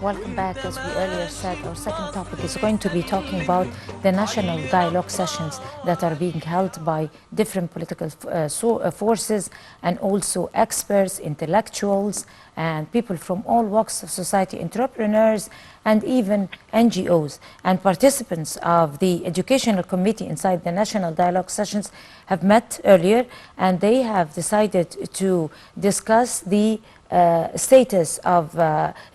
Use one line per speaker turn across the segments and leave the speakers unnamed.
Welcome back. As we earlier said, our second topic is going to be talking about the national dialogue sessions that are being held by different political forces and also experts, intellectuals, and people from all walks of society, entrepreneurs, and even NGOs. And participants of the educational committee inside the national dialogue sessions have met earlier, and they have decided to discuss the status of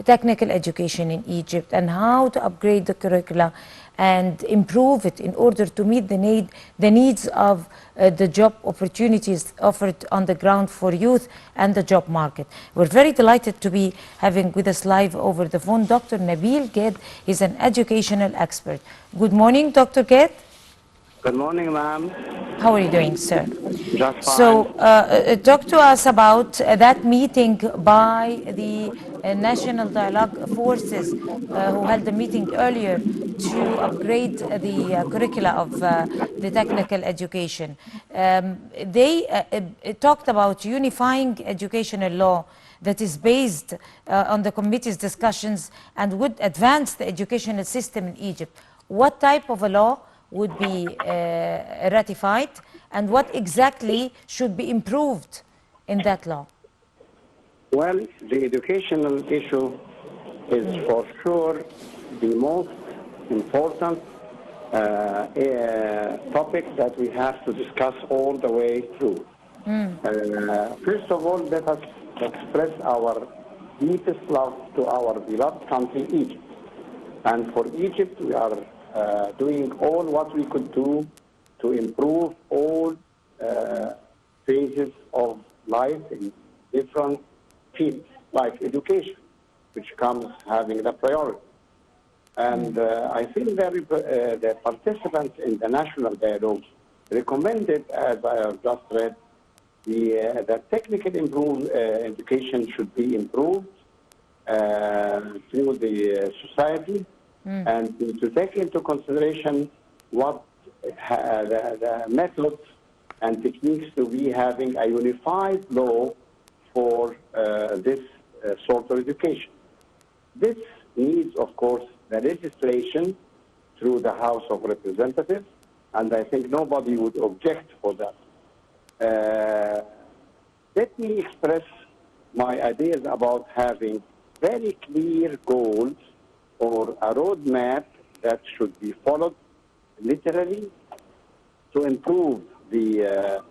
technical education in Egypt and how to upgrade the curricula and improve it in order to meet the needs of the job opportunities offered on the ground for youth and the job market. We're very delighted to be having with us live over the phone Dr. Nabil Gad. He's an educational expert. Good morning, Dr. Gad.
Good morning, ma'am.
How are you doing, sir?
Just fine.
So, talk to us about that meeting by the National Dialogue Forces who held a meeting earlier to upgrade the curricula of the technical education. They talked about unifying educational law that is based on the committee's discussions and would advance the educational system in Egypt. What type of a law would be ratified, and what exactly should be improved in that law?
Well, the educational issue is for sure the most important topic that we have to discuss all the way through. First of all, let us express our deepest love to our beloved country, Egypt. And for Egypt, we are doing all what we could do to improve all phases of life in different fields, like education, which comes having the priority. And I think that the participants in the national dialogue recommended, as I have just read, that technical education should be improved through the society, and to take into consideration what the methods and techniques to be having a unified law for this sort of education. This needs, of course, the legislation through the House of Representatives, and I think nobody would object for that. Let me express my ideas about having very clear goals or a roadmap that should be followed literally to improve the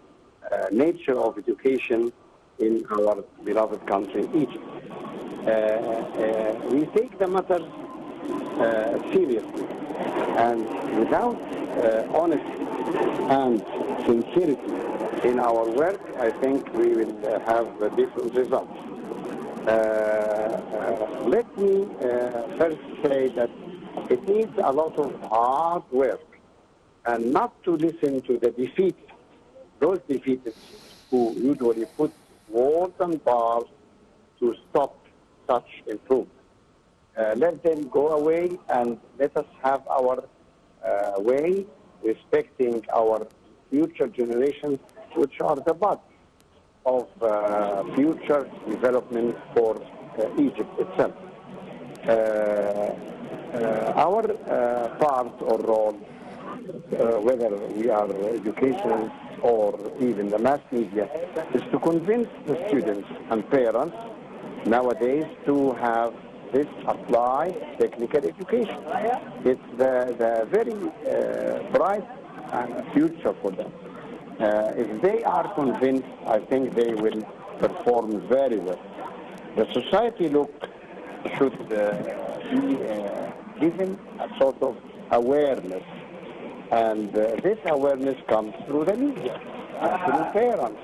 nature of education in our beloved country, Egypt. We take the matter seriously, and without honesty and sincerity in our work, I think we will have different results. Let me first say that it needs a lot of hard work and not to listen to the defeated, those defeated who usually put words and bars to stop such improvement. Let them go away and let us have our way, respecting our future generations, which are the bud of future development for Egypt itself. Our part or role, whether we are educationists or even the mass media, is to convince the students and parents nowadays to have this applied technical education. It's the very bright future for them. If they are convinced, I think they will perform very well. The society should be given a sort of awareness, and this awareness comes through the media, through parents,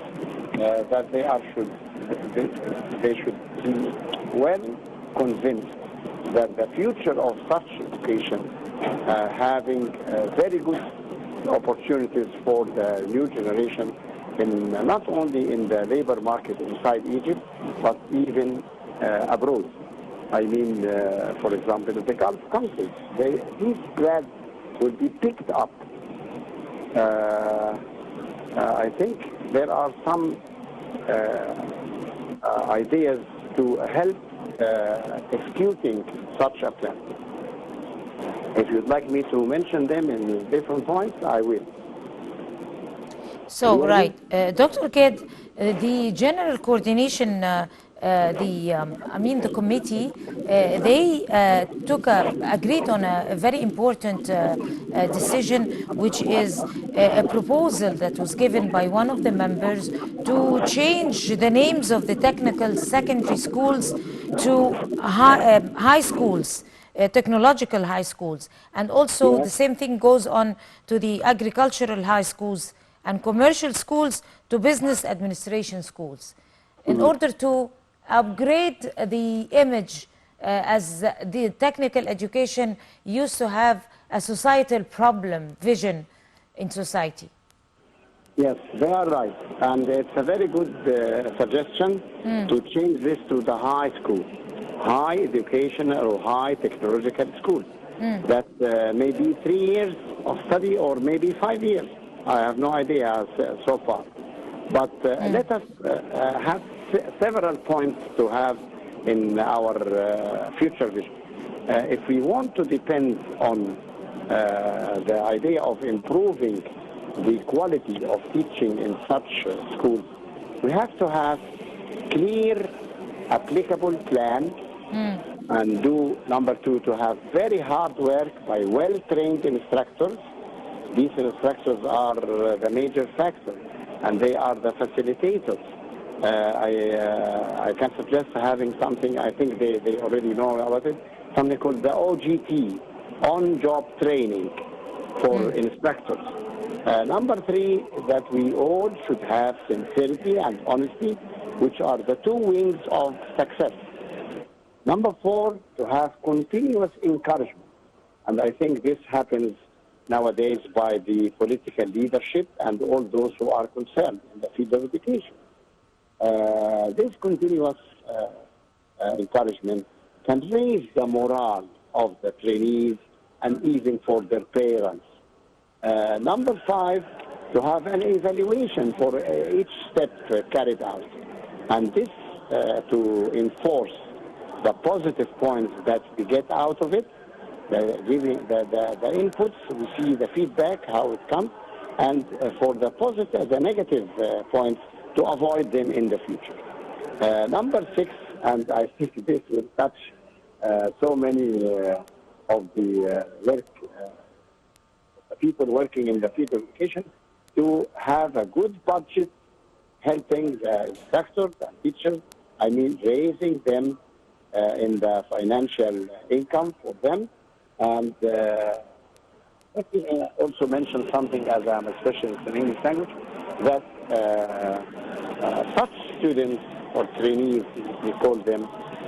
that they should be well convinced that the future of such education, having very good opportunities for the new generation, in not only in the labor market inside Egypt, but even abroad. I mean, for example, the Gulf countries, these grads will be picked up. I think there are some ideas to help executing such a plan. If you'd like me to mention them in different points, I will.
So, right, Dr. Gad, the general coordination, the committee, they agreed on a very important decision, which is a proposal that was given by one of the members to change the names of the technical secondary schools to high schools. Technological high schools, and also
Yes.
the same thing goes on to the agricultural high schools and commercial schools to business administration schools, in order to upgrade the image, as the technical education used to have a societal problem vision in society.
Yes, they are right. And it's a very good suggestion to change this to the high school, high educational or high technological school. That may be 3 years of study or maybe 5 years. I have no idea so far. But let us have several points to have in our future vision. If we want to depend on the idea of improving the quality of teaching in such schools, we have to have clear, applicable plan, and number two, to have very hard work by well-trained instructors. These instructors are the major factor, and they are the facilitators. I can suggest having something, I think they already know about it, something called the OGT, on-job training for instructors. Number three, that we all should have sincerity and honesty, which are the two wings of success. Number four, to have continuous encouragement. And I think this happens nowadays by the political leadership and all those who are concerned in the field of education. This continuous encouragement can raise the morale of the trainees and even for their parents. Number five, to have an evaluation for each step carried out. And this to enforce the positive points that we get out of it, giving the inputs, we see the feedback, how it comes, and for the positive, the negative points, to avoid them in the future. Number six, and I think this will touch so many of the people working in the field of education, to have a good budget, helping the instructors and teachers, raising them in the financial income for them. And let me also mention something, as I'm a specialist in English language, that such students or trainees, we call them,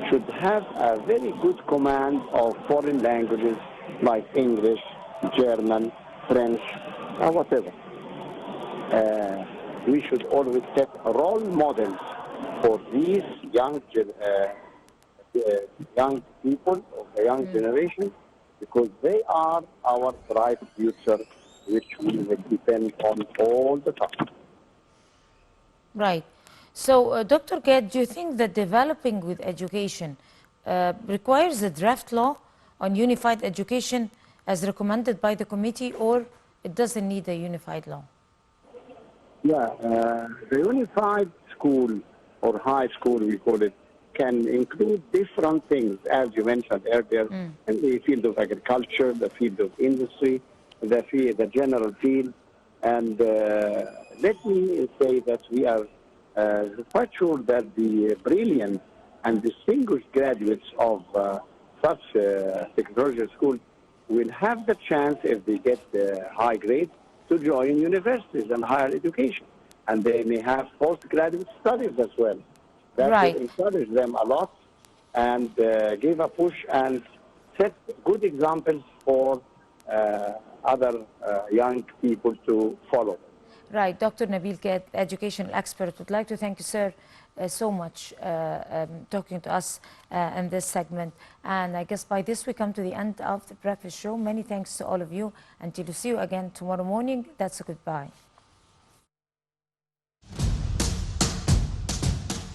should have a very good command of foreign languages like English, German, French, or whatever. We should always set role models for these young people of the young generation, because they are our bright future, which we will depend on all the time.
Right. So, Dr. Gad, do you think that developing with education requires a draft law on unified education as recommended by the committee, or it doesn't need a unified law?
Yeah, the unified school or high school, we call it, can include different things, as you mentioned earlier, in the field of agriculture, the field of industry, the general field. And let me say that we are quite sure that the brilliant and distinguished graduates of such technology school will have the chance, if they get high grades, to join universities and higher education. And they may have postgraduate studies as well. That will encourage them a lot and give a push and set good examples for other young people to follow.
Right. Dr. Nabil Gad, educational expert, would like to thank you, sir, so much talking to us in this segment. And I guess by this we come to the end of the breakfast show. Many thanks to all of you. Until we see you again tomorrow morning, that's a goodbye.